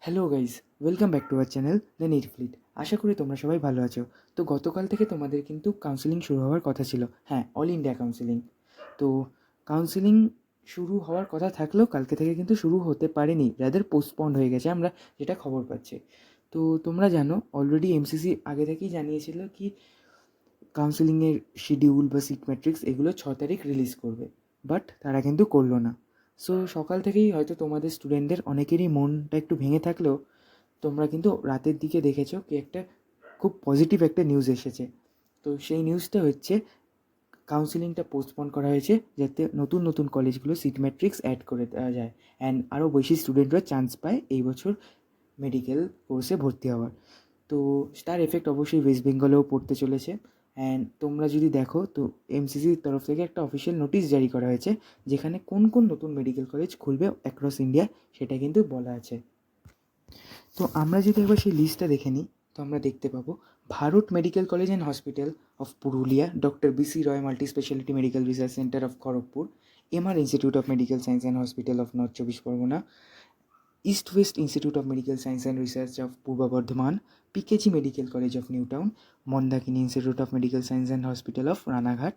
Hello guys, welcome back to our channel the NEET fleet. আশা করি তোমরা সবাই ভালো আছো। তো গতকাল থেকে তোমাদের কিন্তু কাউন্সেলিং শুরু হওয়ার কথা ছিল, হ্যাঁ, অল ইন্ডিয়া কাউন্সেলিং। তো কাউন্সেলিং শুরু হওয়ার কথা থাকলেও কালকে থেকে কিন্তু শুরু হতে পারেনি, রাদার পোস্টপন্ড হয়ে গেছে, আমরা যেটা খবর পাচ্ছি। তো তোমরা জানো অলরেডি এমসিসি আগে থেকেই জানিয়েছিল কি কাউন্সেলিংয়ের শিডিউল বা সিট ম্যাট্রিক্স এগুলো 6 তারিখ রিলিজ করবে, বাট তারা কিন্তু করলো না। সো সকাল থেকেই হয়তো তোমাদের স্টুডেন্টদের অনেকেরই মনটা একটু ভেঙে থাকলেও তোমরা কিন্তু রাতের দিকে দেখেছো কি একটা খুব পজিটিভ একটা নিউজ এসেছে। তো সেই নিউজটা হচ্ছে কাউন্সিলিংটা পোস্টপোন করা হয়েছে যাতে নতুন নতুন কলেজগুলো সিট ম্যাট্রিক্স অ্যাড করে দেওয়া যায় অ্যান্ড আরও বেশি স্টুডেন্টরা চান্স পায় এই বছর মেডিকেল কোর্সে ভর্তি হওয়ার। তো তার এফেক্ট অবশ্যই ওয়েস্ট বেঙ্গলেও পড়তে চলেছে। অ্যান্ড তোমরা যদি দেখো তো এমসিসির তরফ থেকে একটা অফিসিয়াল নোটিশ জারি করা হয়েছে যেখানে কোন কোন নতুন মেডিকেল কলেজ খুলবে অ্যাক্রস ইন্ডিয়া সেটা কিন্তু বলা আছে। তো আমরা যদি একবার সেই লিস্টটা দেখে নিই তো আমরা দেখতে পাবো Bharat medical college and hospital of Purulia, doctor BC Roy multi speciality medical research centre of Kharagpur, MR institute of medical science and hospital of north চব্বিশ Parganas, east west institute of medical science and research of Purba Bardhaman, PKG medical college of New Town, Mandakini institute of medical science and hospital of Ranaghat,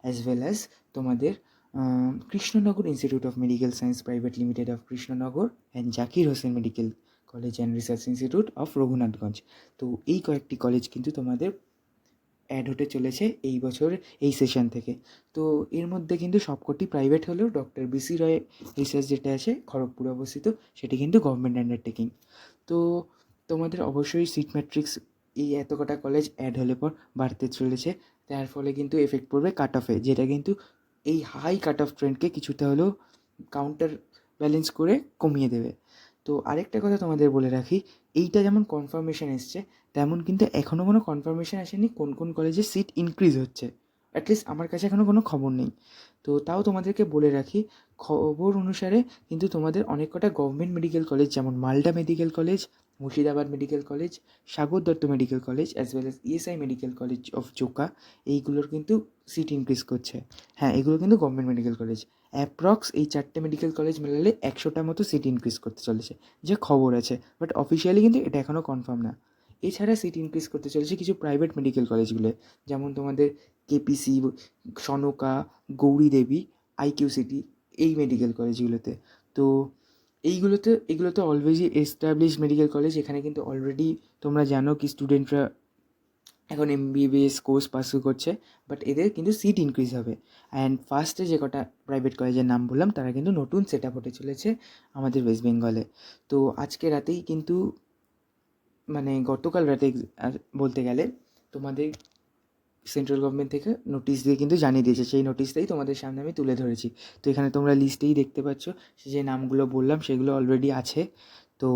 as well as তোমাদের Krishnanagar institute of medical science private limited of Krishnanagar and Zakir Hossain medical college and research institute of Raghunathganj. তো এই কয়েকটি college কিন্তু তোমাদের add হতে চলেছে এই বছর এই সেশন থেকে। তো এর মধ্যে কিন্তু সবকটি প্রাইভেট হলেও ডক্টর বিসি রয় রিসার্চ যেটা আছে খড়গপুরে অবস্থিত সেটি কিন্তু গভর্নমেন্ট আন্ডারটেকিং। তো তোমাদের অবশ্যই সিট ম্যাট্রিক্স এই এত কটা কলেজ অ্যাড হলে পর বাড়তে চলেছে, তার ফলে কিন্তু এফেক্ট পড়বে কাট অফে, যেটা কিন্তু এই হাই কাট অফ ট্রেন্ডকে কিছুটা হলেও কাউন্টার ব্যালেন্স করে কমিয়ে দেবে। তো আরেকটা কথা তোমাদের বলে রাখি, এইটা যেমন কনফার্মেশন এসছে তেমন কিন্তু এখনও কোনো কনফার্মেশন আসেনি কোন কোন কলেজে সিট ইনক্রিজ হচ্ছে। অ্যাটলিস্ট আমার কাছে এখনও কোনো খবর নেই। তো তাও তোমাদেরকে বলে রাখি, খবর অনুসারে কিন্তু তোমাদের অনেক কটা গভর্নমেন্ট মেডিকেল কলেজ যেমন Malda medical college, Murshidabad medical college, Sagar Dutta medical college as well as ESI medical college of Joka, এইগুলোর কিন্তু সিট ইনক্রিজ করছে। হ্যাঁ, এগুলো কিন্তু গভর্নমেন্ট মেডিকেল কলেজ। অ্যাপ্রক্স এই 4টে মেডিকেল কলেজ মেলালে 100টার মতো সিট ইনক্রিজ করতে চলেছে, যে খবর আছে, বাট অফিসিয়ালি কিন্তু এটা এখনও কনফার্ম না। এছাড়া সিট ইনক্রিজ করতে চলেছে কিছু প্রাইভেট মেডিকেল কলেজগুলো, যেমন তোমাদের কেপিসি, সনকা, গৌরী দেবী, আইকিউ সিটি, এই মেডিকেল কলেজগুলোতে। তো এগুলোতে অলওয়েজই এস্টাবলিশ মেডিকেল কলেজ, এখানে কিন্তু অলরেডি তোমরা জানো কি স্টুডেন্টরা এখন এমবিবিএস কোর্স পার্সু করছে, বাট এদের কিন্তু সিট ইনক্রিজ হবে। অ্যান্ড ফার্স্টে যে কটা প্রাইভেট কলেজের নাম বললাম তারা কিন্তু নতুন সেট আপ হতে চলেছে আমাদের ওয়েস্ট বেঙ্গলে। তো আজকে রাতেই কিন্তু মানে গতকাল রাতে বলতে গেলে তোমাদের সেন্ট্রাল গভর্নমেন্ট থেকে নোটিশ দিয়ে কিন্তু জানিয়ে দিয়েছে, সেই নোটিশটাই তোমাদের সামনে আমি তুলে ধরেছি। তো এখানে তোমরা লিস্টেই দেখতে পাচ্ছ যে নামগুলো বললাম সেগুলো অলরেডি আছে। তো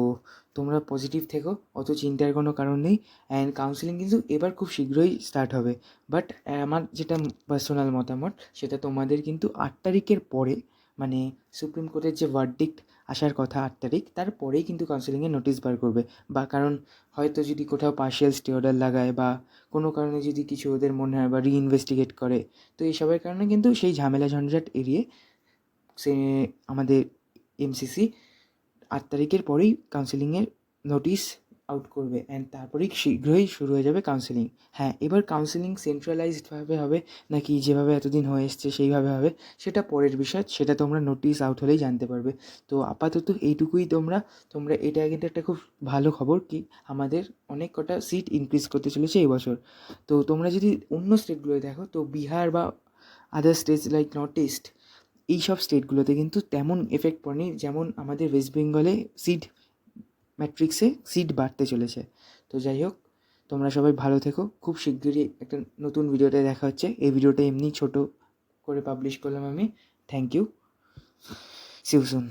তোমরা পজিটিভ থেকো, অত চিন্তার কোনো কারণ নেই। অ্যান্ড কাউন্সিলিং কিন্তু এবার খুব শীঘ্রই স্টার্ট হবে, বাট আমার যেটা পার্সোনাল মতামত সেটা তোমাদের কিন্তু 8 তারিখের পরে, মানে সুপ্রিম কোর্টের যে ভার্ডিক্ট আসার কথা 8 তারিখ, তারপরেই কিন্তু কাউন্সিলিংয়ের নোটিশ বার করবে। বা কারণ হয়তো যদি কোথাও পার্শিয়াল স্টে অর্ডার লাগায় বা কোনো কারণে যদি কিছু ওদের মনে হয় বা রিইনভেস্টিগেট করে, তো এইসবের কারণে কিন্তু সেই ঝামেলা ঝঞ্ঝাট এড়িয়ে সে আমাদের এমসিসি 8 তারিখের পরেই কাউন্সেলিংয়ের নোটিশ আউট করবে অ্যান্ড তারপরেই শীঘ্রই শুরু হয়ে যাবে কাউন্সেলিং। হ্যাঁ, এবার কাউন্সেলিং সেন্ট্রালাইজডভাবে হবে নাকি যেভাবে এতদিন হয়ে এসছে সেইভাবে হবে সেটা পরের বিষয়, সেটা তোমরা নোটিশ আউট হলেই জানতে পারবে। তো আপাতত এইটুকুই, তোমরা এটা কিন্তু একটা খুব ভালো খবর কি আমাদের অনেক কটা সিট ইনক্রিজ করতে চলেছে এই বছর। তো তোমরা যদি অন্য স্টেটগুলোয় দেখো তো বিহার বা আদার স্টেটস লাইক নর্থ ইস্ট, এই সব স্টেটগুলোতে কিন্তু তেমন এফেক্ট পড়েনি যেমন আমাদের ওয়েস্ট বেঙ্গলে সিট ম্যাট্রিক্সে সিট বাড়তে চলেছে। তো যাই হোক, তোমরা সবাই ভালো থেকো, খুব শিগগিরই একটা নতুন ভিডিওতে দেখা হচ্ছে। এই ভিডিওটা এমনি ছোট করে পাবলিশ করলাম আমি। Thank you, see you soon.